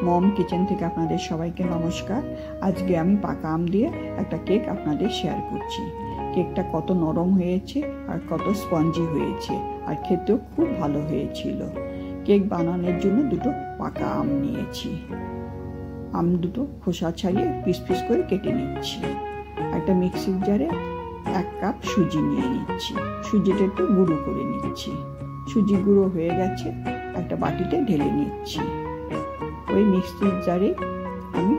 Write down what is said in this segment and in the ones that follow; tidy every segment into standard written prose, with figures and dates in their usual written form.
মম kitchen থেকে আপনাদের সবাইকে নমস্কার। আজকে আমি পাকা আম দিয়ে একটা কেক আপনাদের শেয়ার করছি। কেকটা কত নরম হয়েছে আর কত স্পঞ্জি হয়েছে, আর খেতেও খুব ভালো হয়েছিল। কেক বানানোর জন্য দুটো পাকা আম নিয়েছি। আম দুটো খোসা ছাড়িয়ে পিস পিস করে কেটে নিচ্ছি। একটা মিক্সির জারে 1 কাপ সুজি নিয়ে নিচ্ছি। সুজিটা একটু গুঁড়ো করে নিচ্ছি। সুজি গুঁড়ো হয়ে গেছে, একটা বাটিতে ঢেলে নিচ্ছি। ওই মিক্সির জারে আমি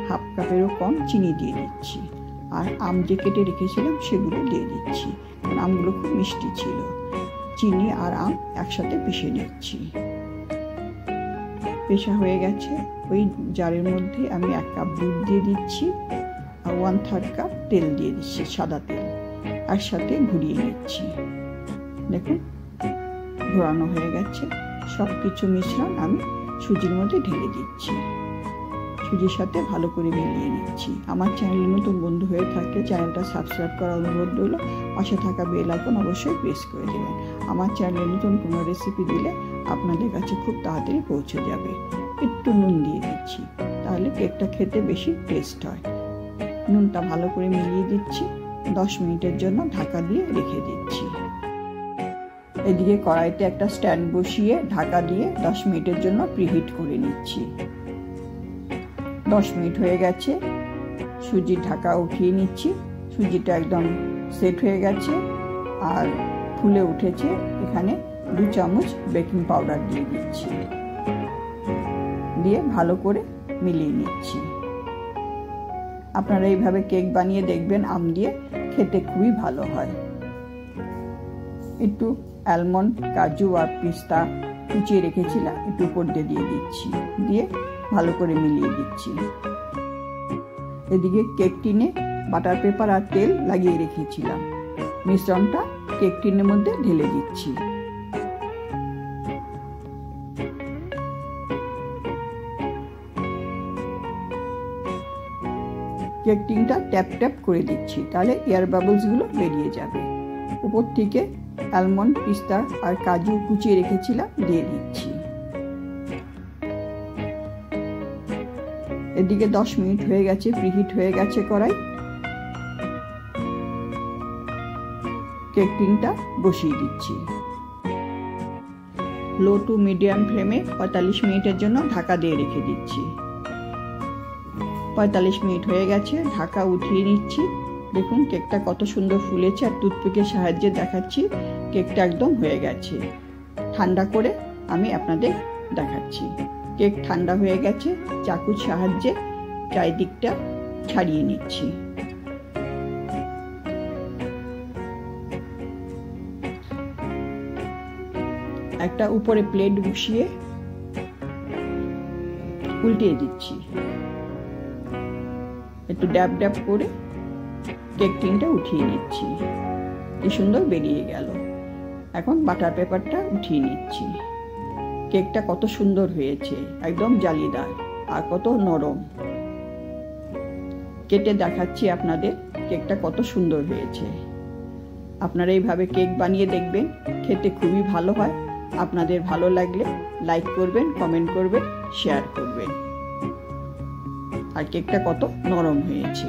1/2 কাপেরও কম চিনি দিয়ে দিচ্ছি, আর আম যে কেটে রেখেছিলাম সেগুলো দিয়ে দিচ্ছি। কারণ আমগুলো খুব মিষ্টি ছিল। চিনি আর আম একসাথে পিষে নিচ্ছি। পেষা হয়ে গেছে। ওই জারের মধ্যে আমি 1 কাপ দুধ দিয়ে দিচ্ছি, আর 1/3 কাপ তেল দিয়ে দিচ্ছি, সাদা তেল, আর সাথে ঘুরিয়ে নিচ্ছি। দেখুন ঘোরানো হয়ে গেছে। সব কিছু মিশ্রণ আমি সুজির মধ্যে ঢেলে দিচ্ছি। সুজির সাথে ভালো করে মিলিয়ে নিচ্ছি। আমার চ্যানেলে নতুন বন্ধু হয়ে থাকলে চ্যানেলটা সাবস্ক্রাইব করার অনুরোধ রইল। পাশে থাকা বেল আইকন অবশ্যই প্রেস করে দেবেন। আমার চ্যানেলে নতুন কোনো রেসিপি দিলে আপনাদের কাছে খুব তাড়াতাড়ি পৌঁছে যাবে। একটু নুন দিয়ে দিচ্ছি, তাহলে কেকটা খেতে বেশি টেস্ট হয়। নুনটা ভালো করে মিলিয়ে দিচ্ছি। 10 মিনিটের জন্য ঢাকা দিয়ে রেখে দিচ্ছি। এদিকে কড়াইতে একটা স্ট্যান্ড বসিয়ে ঢাকা দিয়ে 10 মিনিটের জন্য প্রিহিট করে নিচ্ছি। 10 মিনিট হয়ে গেছে। সুজির ঢাকা উঠিয়ে নিচ্ছি। সুজিটা একদম সেট হয়ে গেছে আর ফুলে উঠেছে। এখানে 2 চামচ বেকিং পাউডার দিয়ে দিচ্ছি, দিয়ে ভালো করে মিলিয়ে নিচ্ছি। আপনারা এইভাবে কেক বানিয়ে দেখবেন, আম দিয়ে খেতে খুবই ভালো হয়। একটু অ্যালমন্ড, কাজু আর পিস্তা কুচিয়ে রেখেছিলাম, একটু উপর দিয়ে দিচ্ছি, দিয়ে ভালো করে মিলিয়ে দিচ্ছি। এদিকে কেক টিনে বাটার পেপার আর তেল লাগিয়ে রেখেছিলাম। মিশ্রণটা কেক টিনের মধ্যে ঢেলে দিচ্ছি। কেক টিনটা ট্যাপ ট্যাপ করে দিচ্ছি, তাহলে এয়ার বাবলস গুলো বেরিয়ে যাবে। উপর থেকে অ্যালমন্ড, পিস্তা আর কাজু কুচিয়ে রেখেছিলাম দিয়ে দিচ্ছি। এদিকে 10 মিনিট হয়ে গেছে, প্রিহিট হয়ে গেছে কড়াই। কেক টিনটা বসিয়ে দিচ্ছি। লো টু মিডিয়াম ফ্লেমে 45 মিনিটের জন্য ঢাকা দিয়ে রেখে দিচ্ছি। 45 মিনিট হয়ে গেছে, ঢাকা উঠিয়ে নিচ্ছি। দেখুন কেকটা কত সুন্দর ফুলেছে, আর টুথপিকের সাহায্যে দেখাচ্ছি কেকটা একদম হয়ে গেছে। ঠান্ডা করে আমি আপনাদের দেখাচ্ছি। কেক ঠান্ডা হয়ে গেছে, চাকুর সাহায্যে চারিদিকটা ছাড়িয়ে নিচ্ছি। একটা উপরে প্লেট বসিয়ে উল্টিয়ে দিচ্ছি। একটু ড্যাব ড্যাব করে কেক টিনটা উঠিয়ে নিচ্ছি। কি সুন্দর বেরিয়ে গেল। এখন বাটার পেপারটা উঠিয়ে নিচ্ছি। কেকটা কত সুন্দর হয়েছে, একদম জালিদার আর কত নরম। কেটে দেখাচ্ছি আপনাদের কেকটা কত সুন্দর হয়েছে। আপনারা এইভাবে কেক বানিয়ে দেখবেন, খেতে খুবই ভালো হয়। আপনাদের ভালো লাগলে লাইক করবেন, কমেন্ট করবেন, শেয়ার করবেন। আর কেকটা কত নরম হয়েছে।